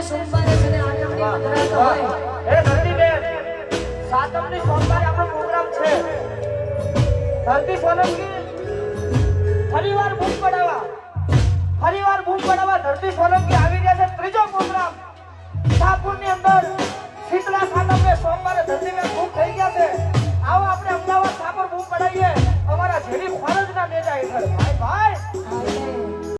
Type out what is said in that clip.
સોમવારે છે ને આંગણવાડીમાં ધરાવતા હોય એ ધરતી બેન સાતમની સોમવારે આપણો પ્રોગ્રામ છે ધરતી સોલંકી ફરીવાર બૂમ પડાવવા ધરતી સોલંકી આવી રહ્યા છે ત્રીજો પ્રોગ્રામ શાહપુરની અંદર શીતળા સાતમને સોમવારે ધરતી બેન બૂમ થઈ ગયા છે આવો આપણે અમદાવાદ શાહપુર બૂમ પડાવીએ અમારા જેવી ફરજના નેજા હેઠળ ભાઈ